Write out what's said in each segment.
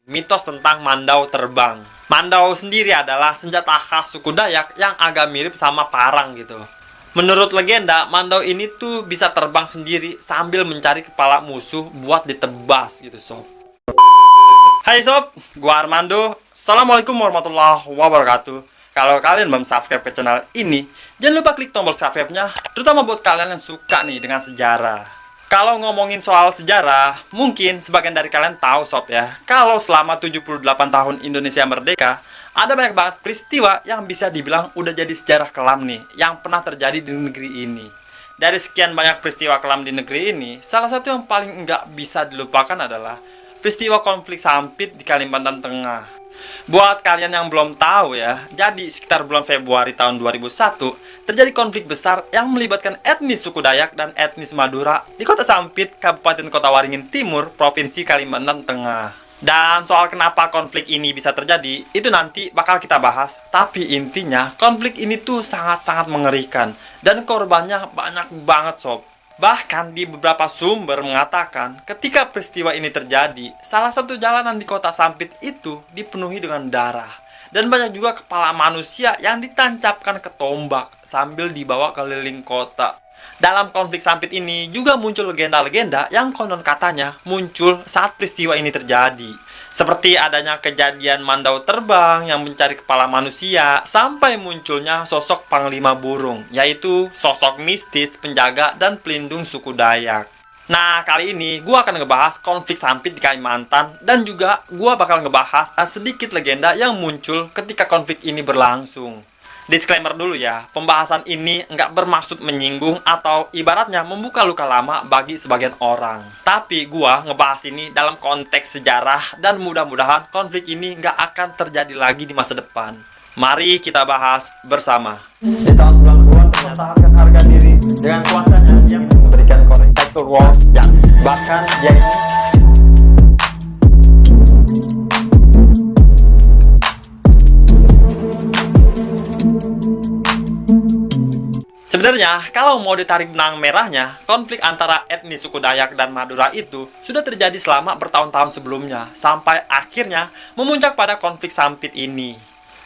Mitos tentang mandau terbang. Mandau sendiri adalah senjata khas suku Dayak yang agak mirip sama parang gitu. Menurut legenda, mandau ini tuh bisa terbang sendiri sambil mencari kepala musuh buat ditebas gitu sob. Hai sob, gua Armando. Assalamualaikum warahmatullahi wabarakatuh. Kalau kalian belum subscribe ke channel ini, jangan lupa klik tombol subscribe-nya, terutama buat kalian yang suka nih dengan sejarah. Kalau ngomongin soal sejarah, mungkin sebagian dari kalian tahu sob ya, kalau selama 78 tahun Indonesia merdeka, ada banyak banget peristiwa yang bisa dibilang udah jadi sejarah kelam nih, yang pernah terjadi di negeri ini. Dari sekian banyak peristiwa kelam di negeri ini, salah satu yang paling nggak bisa dilupakan adalah peristiwa konflik Sampit di Kalimantan Tengah. Buat kalian yang belum tahu ya, jadi sekitar bulan Februari tahun 2001 terjadi konflik besar yang melibatkan etnis suku Dayak dan etnis Madura di kota Sampit, Kabupaten Kota Waringin Timur, Provinsi Kalimantan Tengah. Dan soal kenapa konflik ini bisa terjadi, itu nanti bakal kita bahas. Tapi intinya, konflik ini tuh sangat-sangat mengerikan dan korbannya banyak banget sob. Bahkan di beberapa sumber mengatakan ketika peristiwa ini terjadi, salah satu jalanan di kota Sampit itu dipenuhi dengan darah. Dan banyak juga kepala manusia yang ditancapkan ke tombak sambil dibawa keliling kota. Dalam konflik Sampit ini juga muncul legenda-legenda yang konon katanya muncul saat peristiwa ini terjadi. Seperti adanya kejadian mandau terbang yang mencari kepala manusia, sampai munculnya sosok panglima burung, yaitu sosok mistis, penjaga, dan pelindung suku Dayak. Nah, kali ini gue akan ngebahas konflik Sampit di Kalimantan, dan juga gue bakal ngebahas sedikit legenda yang muncul ketika konflik ini berlangsung. Disclaimer dulu ya, pembahasan ini nggak bermaksud menyinggung atau ibaratnya membuka luka lama bagi sebagian orang. Tapi gua ngebahas ini dalam konteks sejarah dan mudah-mudahan konflik ini nggak akan terjadi lagi di masa depan. Mari kita bahas bersama. Di tahun 90-an mempertahankan harga diri dengan kuasanya yang memberikan contextual walls yang bahkan dia ini sebenarnya, kalau mau ditarik benang merahnya, konflik antara etnis suku Dayak dan Madura itu sudah terjadi selama bertahun-tahun sebelumnya, sampai akhirnya memuncak pada konflik Sampit ini.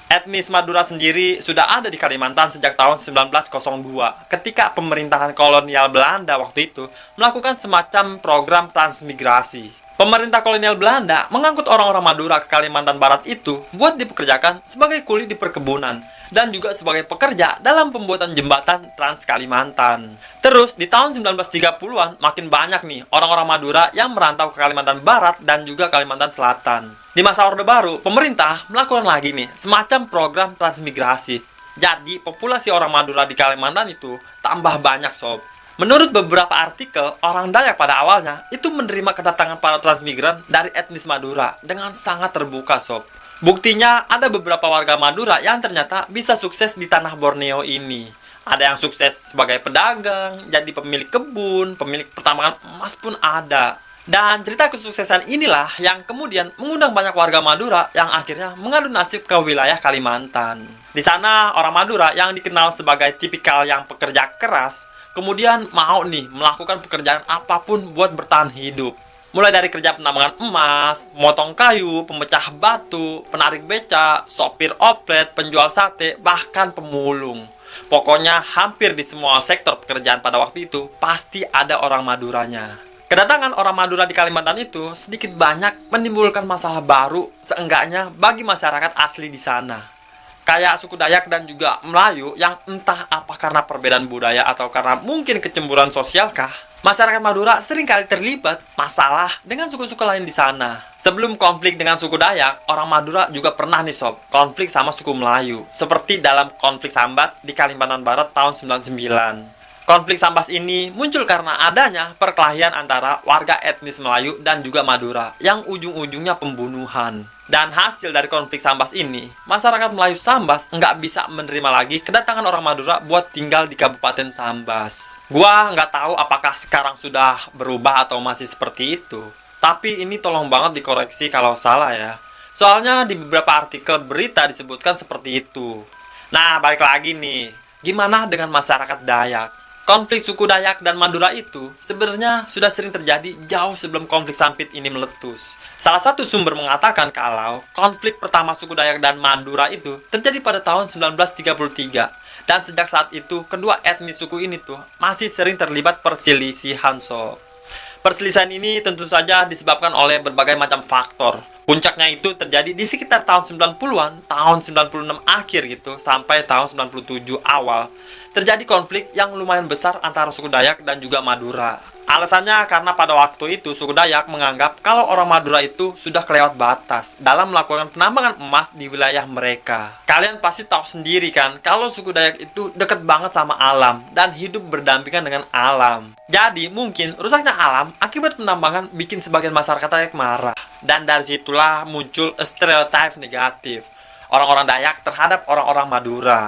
Etnis Madura sendiri sudah ada di Kalimantan sejak tahun 1902, ketika pemerintahan kolonial Belanda waktu itu melakukan semacam program transmigrasi. Pemerintah kolonial Belanda mengangkut orang-orang Madura ke Kalimantan Barat itu buat dipekerjakan sebagai kuli di perkebunan dan juga sebagai pekerja dalam pembuatan jembatan Trans Kalimantan. Terus di tahun 1930-an makin banyak nih orang-orang Madura yang merantau ke Kalimantan Barat dan juga Kalimantan Selatan. Di masa Orde Baru, pemerintah melakukan lagi nih semacam program transmigrasi. Jadi populasi orang Madura di Kalimantan itu tambah banyak sob. Menurut beberapa artikel, orang Dayak pada awalnya itu menerima kedatangan para transmigran dari etnis Madura dengan sangat terbuka sob. Buktinya ada beberapa warga Madura yang ternyata bisa sukses di tanah Borneo ini. Ada yang sukses sebagai pedagang, jadi pemilik kebun, pemilik pertambangan emas pun ada. Dan cerita kesuksesan inilah yang kemudian mengundang banyak warga Madura yang akhirnya mengadu nasib ke wilayah Kalimantan. Di sana orang Madura yang dikenal sebagai tipikal yang pekerja keras, kemudian mau nih melakukan pekerjaan apapun buat bertahan hidup. Mulai dari kerja penambangan emas, motong kayu, pemecah batu, penarik beca, sopir oplet, penjual sate, bahkan pemulung. Pokoknya hampir di semua sektor pekerjaan pada waktu itu pasti ada orang Maduranya. Kedatangan orang Madura di Kalimantan itu sedikit banyak menimbulkan masalah baru seenggaknya bagi masyarakat asli di sana. Kayak suku Dayak dan juga Melayu yang entah apa karena perbedaan budaya atau karena mungkin kecemburuan sosial kah, masyarakat Madura seringkali terlibat masalah dengan suku-suku lain di sana. Sebelum konflik dengan suku Dayak, orang Madura juga pernah nih sob, konflik sama suku Melayu. Seperti dalam konflik Sambas di Kalimantan Barat tahun 99. Konflik Sambas ini muncul karena adanya perkelahian antara warga etnis Melayu dan juga Madura yang ujung-ujungnya pembunuhan. Dan hasil dari konflik Sambas ini, masyarakat Melayu Sambas nggak bisa menerima lagi kedatangan orang Madura buat tinggal di Kabupaten Sambas. Gua nggak tahu apakah sekarang sudah berubah atau masih seperti itu. Tapi ini tolong banget dikoreksi kalau salah ya. Soalnya di beberapa artikel berita disebutkan seperti itu. Nah, balik lagi nih. Gimana dengan masyarakat Dayak? konflik suku Dayak dan Madura itu sebenarnya sudah sering terjadi jauh sebelum konflik Sampit ini meletus. Salah satu sumber mengatakan kalau konflik pertama suku Dayak dan Madura itu terjadi pada tahun 1933. Dan sejak saat itu, kedua etnis suku ini tuh masih sering terlibat perselisihan sob. Perselisihan ini tentu saja disebabkan oleh berbagai macam faktor. Puncaknya itu terjadi di sekitar tahun 90-an, tahun 96 akhir gitu, sampai tahun 97 awal. Terjadi konflik yang lumayan besar antara suku Dayak dan juga Madura. Alasannya karena pada waktu itu suku Dayak menganggap kalau orang Madura itu sudah kelewat batas dalam melakukan penambangan emas di wilayah mereka. Kalian pasti tahu sendiri kan kalau suku Dayak itu dekat banget sama alam dan hidup berdampingan dengan alam. Jadi mungkin rusaknya alam akibat penambangan bikin sebagian masyarakat Dayak marah. Dan dari situlah muncul stereotip negatif orang-orang Dayak terhadap orang-orang Madura.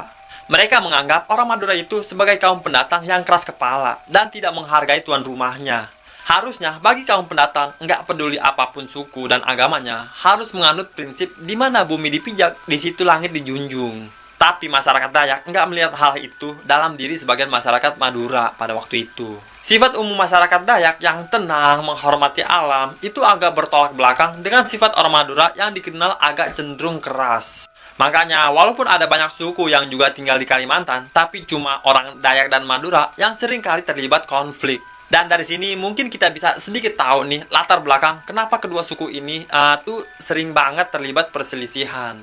Mereka menganggap orang Madura itu sebagai kaum pendatang yang keras kepala dan tidak menghargai tuan rumahnya. Harusnya bagi kaum pendatang, nggak peduli apapun suku dan agamanya, harus menganut prinsip di mana bumi dipijak, di situ langit dijunjung. Tapi masyarakat Dayak nggak melihat hal itu dalam diri sebagian masyarakat Madura pada waktu itu. Sifat umum masyarakat Dayak yang tenang, menghormati alam, itu agak bertolak belakang dengan sifat orang Madura yang dikenal agak cenderung keras. Makanya, walaupun ada banyak suku yang juga tinggal di Kalimantan, tapi cuma orang Dayak dan Madura yang sering kali terlibat konflik. Dan dari sini mungkin kita bisa sedikit tahu nih latar belakang kenapa kedua suku ini tuh sering banget terlibat perselisihan.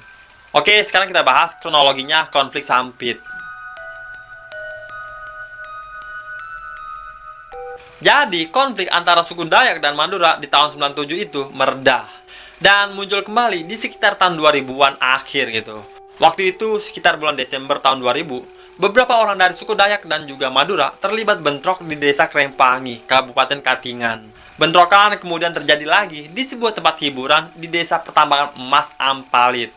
Oke, sekarang kita bahas kronologinya konflik Sampit. Jadi, konflik antara suku Dayak dan Madura di tahun 97 itu meredah dan muncul kembali di sekitar tahun 2000-an akhir gitu. Waktu itu sekitar bulan Desember tahun 2000, beberapa orang dari suku Dayak dan juga Madura terlibat bentrok di desa Krengpangi, Kabupaten Katingan. Bentrokan kemudian terjadi lagi di sebuah tempat hiburan di desa pertambangan emas Ampalit.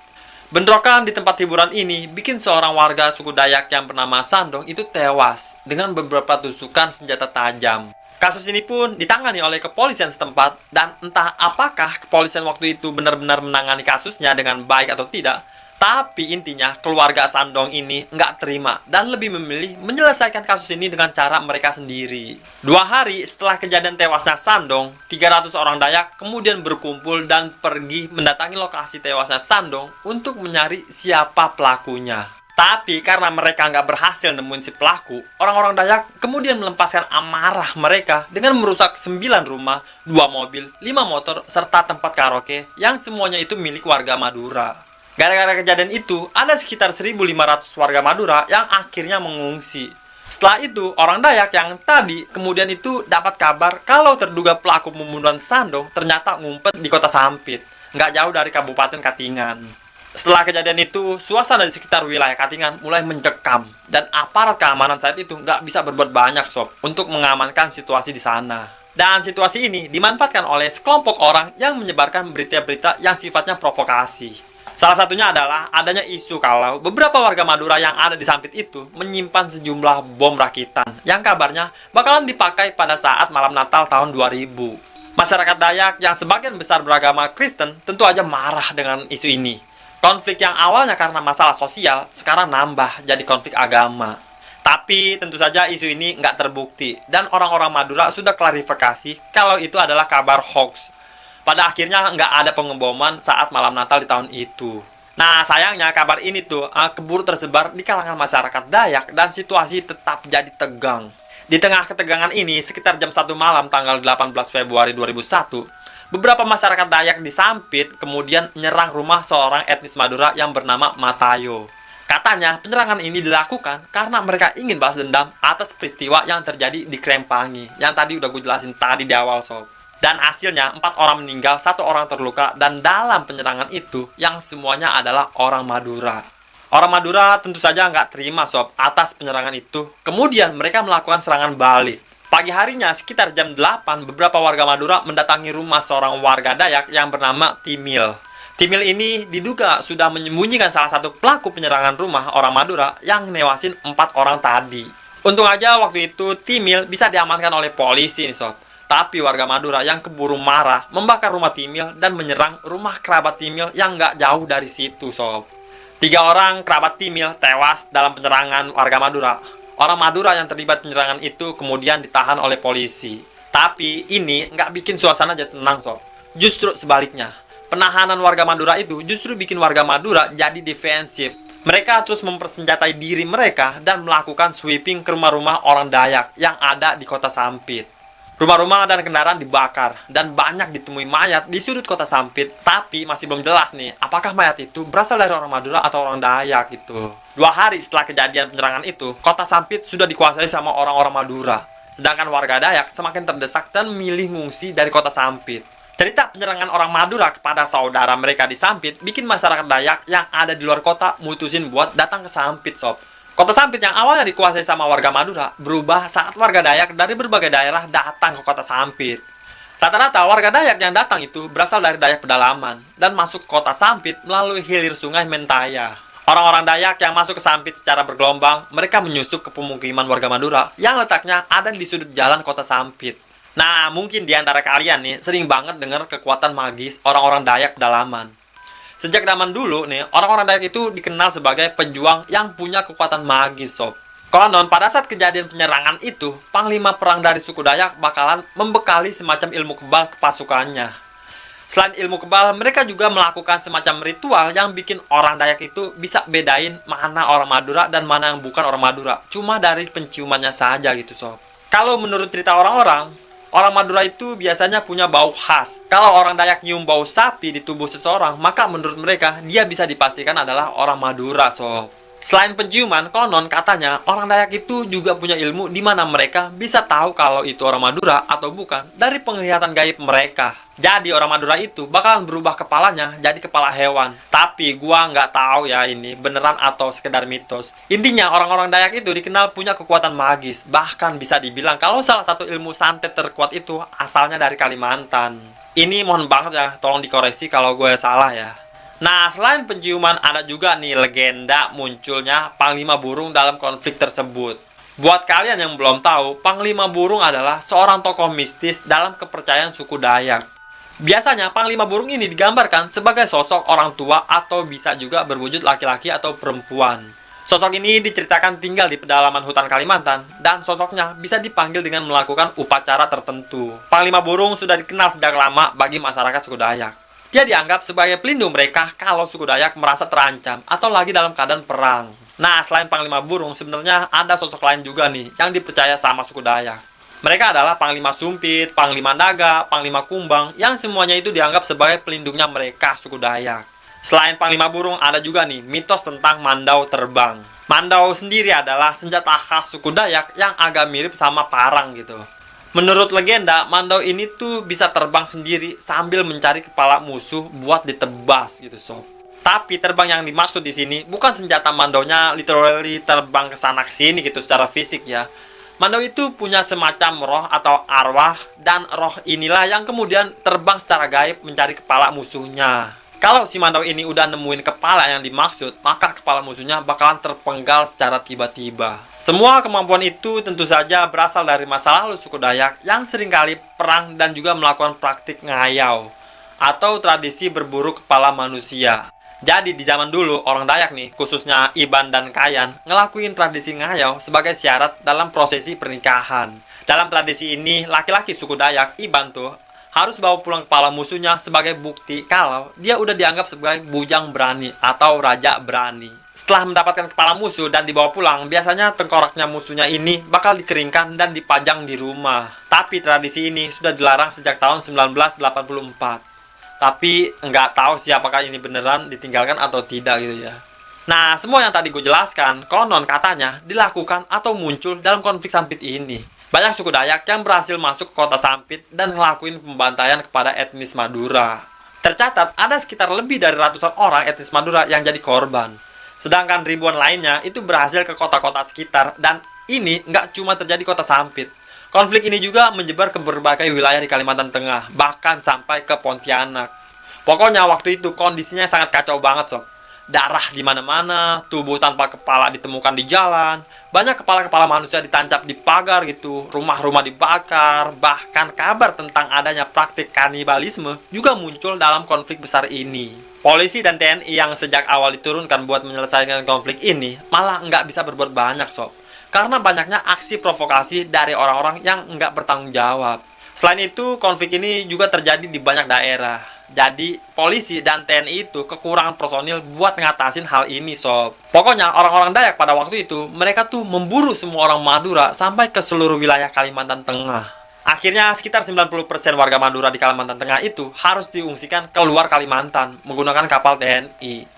Bentrokan di tempat hiburan ini bikin seorang warga suku Dayak yang bernama Sandong itu tewas dengan beberapa tusukan senjata tajam. Kasus ini pun ditangani oleh kepolisian setempat dan entah apakah kepolisian waktu itu benar-benar menangani kasusnya dengan baik atau tidak. Tapi intinya keluarga Sandong ini nggak terima dan lebih memilih menyelesaikan kasus ini dengan cara mereka sendiri. 2 hari setelah kejadian tewasnya Sandong, 300 orang Dayak kemudian berkumpul dan pergi mendatangi lokasi tewasnya Sandong untuk mencari siapa pelakunya. Tapi karena mereka nggak berhasil nemuin si pelaku, orang-orang Dayak kemudian melepaskan amarah mereka dengan merusak 9 rumah, 2 mobil, 5 motor, serta tempat karaoke yang semuanya itu milik warga Madura. Gara-gara kejadian itu, ada sekitar 1.500 warga Madura yang akhirnya mengungsi. Setelah itu, orang Dayak yang tadi kemudian itu dapat kabar kalau terduga pelaku pembunuhan Sandong ternyata ngumpet di kota Sampit, nggak jauh dari Kabupaten Katingan. Setelah kejadian itu, suasana di sekitar wilayah Katingan mulai mencekam dan aparat keamanan saat itu nggak bisa berbuat banyak sob untuk mengamankan situasi di sana. Dan situasi ini dimanfaatkan oleh sekelompok orang yang menyebarkan berita-berita yang sifatnya provokasi. Salah satunya adalah adanya isu kalau beberapa warga Madura yang ada di Sampit itu menyimpan sejumlah bom rakitan yang kabarnya bakalan dipakai pada saat malam Natal tahun 2000. Masyarakat Dayak yang sebagian besar beragama Kristen tentu aja marah dengan isu ini. Konflik yang awalnya karena masalah sosial, sekarang nambah jadi konflik agama. Tapi tentu saja isu ini nggak terbukti, dan orang-orang Madura sudah klarifikasi kalau itu adalah kabar hoax. Pada akhirnya nggak ada pengeboman saat malam Natal di tahun itu. Nah, sayangnya kabar ini tuh keburu tersebar di kalangan masyarakat Dayak dan situasi tetap jadi tegang. Di tengah ketegangan ini, sekitar jam 1 malam tanggal 18 Februari 2001, beberapa masyarakat Dayak di Sampit kemudian menyerang rumah seorang etnis Madura yang bernama Matayo. Katanya penyerangan ini dilakukan karena mereka ingin balas dendam atas peristiwa yang terjadi di Krengpangi yang tadi udah gue jelasin tadi di awal sob. Dan hasilnya 4 orang meninggal, 1 orang terluka, dan dalam penyerangan itu yang semuanya adalah orang Madura. Orang Madura tentu saja nggak terima sob atas penyerangan itu. Kemudian mereka melakukan serangan balik. Pagi harinya, sekitar jam 8, beberapa warga Madura mendatangi rumah seorang warga Dayak yang bernama Timil. Timil ini diduga sudah menyembunyikan salah satu pelaku penyerangan rumah orang Madura yang newasin 4 orang tadi. Untung aja waktu itu Timil bisa diamankan oleh polisi nih sob. Tapi warga Madura yang keburu marah membakar rumah Timil dan menyerang rumah kerabat Timil yang nggak jauh dari situ sob. 3 orang kerabat Timil tewas dalam penyerangan warga Madura. Orang Madura yang terlibat penyerangan itu kemudian ditahan oleh polisi. Tapi ini nggak bikin suasana jadi tenang, sob. Justru sebaliknya, penahanan warga Madura itu justru bikin warga Madura jadi defensif. Mereka terus mempersenjatai diri mereka dan melakukan sweeping ke rumah-rumah orang Dayak yang ada di kota Sampit. Rumah-rumah dan kendaraan dibakar, dan banyak ditemui mayat di sudut kota Sampit. Tapi masih belum jelas nih, apakah mayat itu berasal dari orang Madura atau orang Dayak gitu. 2 hari setelah kejadian penyerangan itu, kota Sampit sudah dikuasai sama orang-orang Madura. Sedangkan warga Dayak semakin terdesak dan memilih ngungsi dari kota Sampit. Cerita penyerangan orang Madura kepada saudara mereka di Sampit bikin masyarakat Dayak yang ada di luar kota mutusin buat datang ke Sampit, sob. Kota Sampit yang awalnya dikuasai sama warga Madura berubah saat warga Dayak dari berbagai daerah datang ke kota Sampit. Rata-rata warga Dayak yang datang itu berasal dari Dayak pedalaman dan masuk ke kota Sampit melalui hilir sungai Mentaya. Orang-orang Dayak yang masuk ke Sampit secara bergelombang, mereka menyusup ke pemukiman warga Madura yang letaknya ada di sudut jalan kota Sampit. Nah, mungkin di antara kalian nih sering banget dengar kekuatan magis orang-orang Dayak pedalaman. Sejak zaman dulu nih, orang-orang Dayak itu dikenal sebagai pejuang yang punya kekuatan magis, sob. Konon, pada saat kejadian penyerangan itu, panglima perang dari suku Dayak bakalan membekali semacam ilmu kebal ke pasukannya. Selain ilmu kebal, mereka juga melakukan semacam ritual yang bikin orang Dayak itu bisa bedain mana orang Madura dan mana yang bukan orang Madura. Cuma dari penciumannya saja gitu, sob. Kalau menurut cerita orang-orang, orang Madura itu biasanya punya bau khas. Kalau orang Dayak nyium bau sapi di tubuh seseorang, maka menurut mereka, dia bisa dipastikan adalah orang Madura, sob. Selain penciuman, konon katanya, orang Dayak itu juga punya ilmu di mana mereka bisa tahu kalau itu orang Madura atau bukan dari penglihatan gaib mereka. Jadi orang Madura itu bakalan berubah kepalanya jadi kepala hewan. Tapi gua nggak tahu ya ini beneran atau sekedar mitos. Intinya orang-orang Dayak itu dikenal punya kekuatan magis. Bahkan bisa dibilang kalau salah satu ilmu santet terkuat itu asalnya dari Kalimantan. Ini mohon banget ya, tolong dikoreksi kalau gue salah ya. Nah, selain penciuman ada juga nih legenda munculnya Panglima Burung dalam konflik tersebut. Buat kalian yang belum tahu, Panglima Burung adalah seorang tokoh mistis dalam kepercayaan suku Dayak. Biasanya Panglima Burung ini digambarkan sebagai sosok orang tua atau bisa juga berwujud laki-laki atau perempuan. Sosok ini diceritakan tinggal di pedalaman hutan Kalimantan dan sosoknya bisa dipanggil dengan melakukan upacara tertentu. Panglima Burung sudah dikenal sejak lama bagi masyarakat suku Dayak. Dia dianggap sebagai pelindung mereka kalau suku Dayak merasa terancam atau lagi dalam keadaan perang. Nah, selain Panglima Burung, sebenarnya ada sosok lain juga nih yang dipercaya sama suku Dayak. Mereka adalah Panglima Sumpit, Panglima Naga, Panglima Kumbang, yang semuanya itu dianggap sebagai pelindungnya mereka suku Dayak. Selain Panglima Burung, ada juga nih mitos tentang mandau terbang. Mandau sendiri adalah senjata khas suku Dayak yang agak mirip sama parang gitu. Menurut legenda, mandau ini tuh bisa terbang sendiri sambil mencari kepala musuh buat ditebas gitu, sob. Tapi terbang yang dimaksud di sini bukan senjata mandaunya literally terbang ke sana ke sini gitu secara fisik ya. Mandau itu punya semacam roh atau arwah, dan roh inilah yang kemudian terbang secara gaib mencari kepala musuhnya. Kalau si mandau ini udah nemuin kepala yang dimaksud, maka kepala musuhnya bakalan terpenggal secara tiba-tiba. Semua kemampuan itu tentu saja berasal dari masa lalu suku Dayak yang seringkali perang dan juga melakukan praktik ngayau atau tradisi berburu kepala manusia. Jadi di zaman dulu orang Dayak nih, khususnya Iban dan Kayan, ngelakuin tradisi ngayau sebagai syarat dalam prosesi pernikahan. Dalam tradisi ini, laki-laki suku Dayak, Iban tuh, harus bawa pulang kepala musuhnya sebagai bukti kalau dia udah dianggap sebagai bujang berani atau raja berani. Setelah mendapatkan kepala musuh dan dibawa pulang, biasanya tengkoraknya musuhnya ini bakal dikeringkan dan dipajang di rumah. Tapi tradisi ini sudah dilarang sejak tahun 1984. Tapi nggak tahu sih apakah ini beneran ditinggalkan atau tidak gitu ya. Nah, semua yang tadi gue jelaskan, konon katanya dilakukan atau muncul dalam konflik Sampit ini. Banyak suku Dayak yang berhasil masuk ke kota Sampit dan ngelakuin pembantaian kepada etnis Madura. Tercatat ada sekitar lebih dari ratusan orang etnis Madura yang jadi korban. Sedangkan ribuan lainnya itu berhasil ke kota-kota sekitar, dan ini nggak cuma terjadi kota Sampit. Konflik ini juga menyebar ke berbagai wilayah di Kalimantan Tengah, bahkan sampai ke Pontianak. Pokoknya waktu itu kondisinya sangat kacau banget, sob. Darah di mana-mana, tubuh tanpa kepala ditemukan di jalan, banyak kepala-kepala manusia ditancap di pagar gitu, rumah-rumah dibakar, bahkan kabar tentang adanya praktik kanibalisme juga muncul dalam konflik besar ini. Polisi dan TNI yang sejak awal diturunkan buat menyelesaikan konflik ini malah nggak bisa berbuat banyak, sob. karena banyaknya aksi provokasi dari orang-orang yang nggak bertanggung jawab. Selain itu, konflik ini juga terjadi di banyak daerah. Jadi, polisi dan TNI itu kekurangan personil buat ngatasin hal ini, sob. Pokoknya, orang-orang Dayak pada waktu itu, mereka tuh memburu semua orang Madura sampai ke seluruh wilayah Kalimantan Tengah. Akhirnya, sekitar 90% warga Madura di Kalimantan Tengah itu harus diungsikan keluar Kalimantan menggunakan kapal TNI.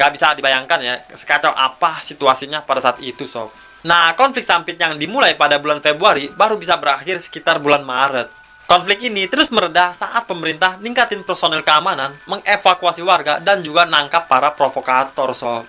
Nggak bisa dibayangkan ya, sekacau apa situasinya pada saat itu, sob. Nah, konflik Sampit yang dimulai pada bulan Februari baru bisa berakhir sekitar bulan Maret. Konflik ini terus mereda saat pemerintah ningkatin personel keamanan, mengevakuasi warga, dan juga nangkap para provokator, sob.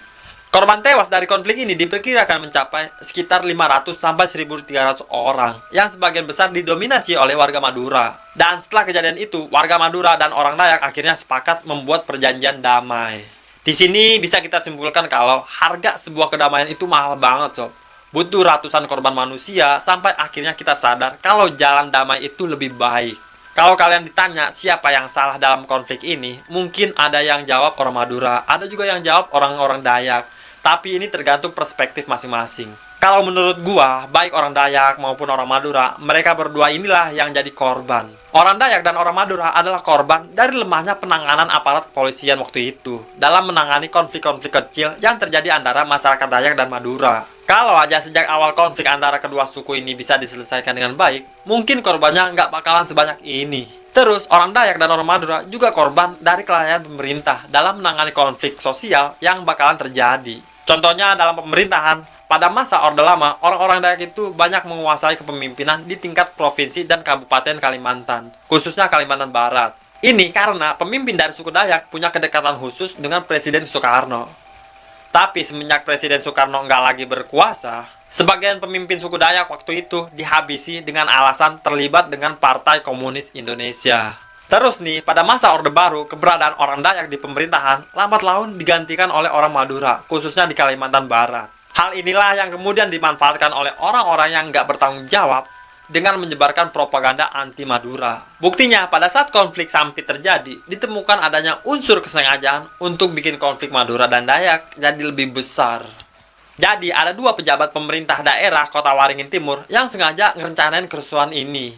Korban tewas dari konflik ini diperkirakan mencapai sekitar 500 sampai 1.300 orang, yang sebagian besar didominasi oleh warga Madura. Dan setelah kejadian itu, warga Madura dan orang Dayak akhirnya sepakat membuat perjanjian damai. Di sini bisa kita simpulkan kalau harga sebuah kedamaian itu mahal banget, sob. Butuh ratusan korban manusia sampai akhirnya kita sadar kalau jalan damai itu lebih baik. Kalau kalian ditanya siapa yang salah dalam konflik ini, mungkin ada yang jawab orang Madura, ada juga yang jawab orang-orang Dayak. Tapi ini tergantung perspektif masing-masing. Kalau menurut gua, baik orang Dayak maupun orang Madura, mereka berdua inilah yang jadi korban. Orang Dayak dan orang Madura adalah korban dari lemahnya penanganan aparat kepolisian waktu itu dalam menangani konflik-konflik kecil yang terjadi antara masyarakat Dayak dan Madura. Kalau aja sejak awal konflik antara kedua suku ini bisa diselesaikan dengan baik, mungkin korbannya nggak bakalan sebanyak ini. Terus, orang Dayak dan orang Madura juga korban dari kelalaian pemerintah dalam menangani konflik sosial yang bakalan terjadi. Contohnya dalam pemerintahan, pada masa Orde Lama, orang-orang Dayak itu banyak menguasai kepemimpinan di tingkat provinsi dan kabupaten Kalimantan, khususnya Kalimantan Barat. Ini karena pemimpin dari suku Dayak punya kedekatan khusus dengan Presiden Soekarno. Tapi semenjak Presiden Soekarno nggak lagi berkuasa, sebagian pemimpin suku Dayak waktu itu dihabisi dengan alasan terlibat dengan Partai Komunis Indonesia. Terus nih, pada masa Orde Baru, keberadaan orang Dayak di pemerintahan lambat laun digantikan oleh orang Madura, khususnya di Kalimantan Barat. Hal inilah yang kemudian dimanfaatkan oleh orang-orang yang nggak bertanggung jawab dengan menyebarkan propaganda anti Madura. Buktinya, pada saat konflik Sampit terjadi, ditemukan adanya unsur kesengajaan untuk bikin konflik Madura dan Dayak jadi lebih besar. Jadi, ada dua pejabat pemerintah daerah Kota Waringin Timur yang sengaja ngerencanain kerusuhan ini.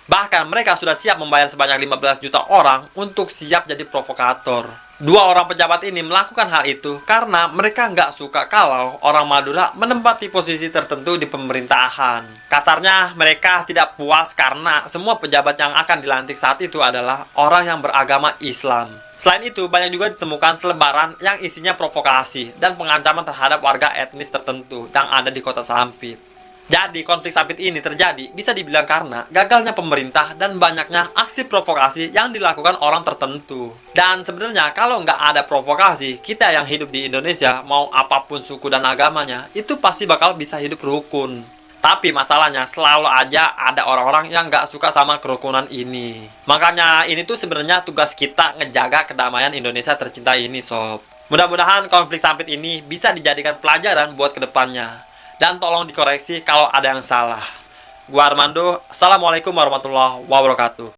Bahkan mereka sudah siap membayar sebanyak 15 juta orang untuk siap jadi provokator. Dua orang pejabat ini melakukan hal itu karena mereka nggak suka kalau orang Madura menempati posisi tertentu di pemerintahan. Kasarnya, mereka tidak puas karena semua pejabat yang akan dilantik saat itu adalah orang yang beragama Islam. Selain itu, banyak juga ditemukan selebaran yang isinya provokasi dan pengancaman terhadap warga etnis tertentu yang ada di kota Sampit. Jadi, konflik Sampit ini terjadi bisa dibilang karena gagalnya pemerintah dan banyaknya aksi provokasi yang dilakukan orang tertentu. Dan sebenarnya kalau nggak ada provokasi, kita yang hidup di Indonesia, mau apapun suku dan agamanya, itu pasti bakal bisa hidup rukun. Tapi masalahnya selalu aja ada orang-orang yang nggak suka sama kerukunan ini. Makanya ini tuh sebenarnya tugas kita ngejaga kedamaian Indonesia tercinta ini, sob. Mudah-mudahan konflik Sampit ini bisa dijadikan pelajaran buat kedepannya. Dan tolong dikoreksi kalau ada yang salah. Gua Armando, Assalamualaikum warahmatullahi wabarakatuh.